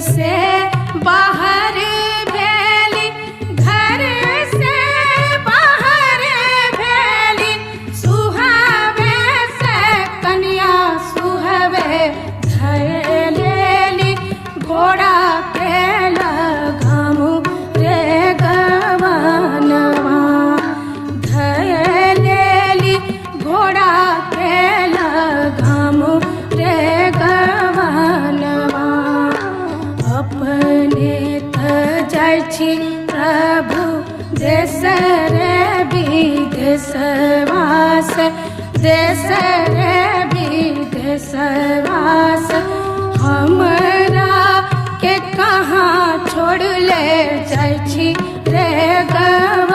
से बाहर भेली, घर से बाहर भेली, सुहावे से कन्या सुहावे धैलेली, घोड़ा के लगामु रे गवनवा, धैलेली घोड़ा के लगामु रे गवनवा। अपने त जाइ छी प्रभु देश रे विदेशवास, देश रे विदेशवास, हमरा के कहाँ छोड़ ले जाइ छी रे गवा।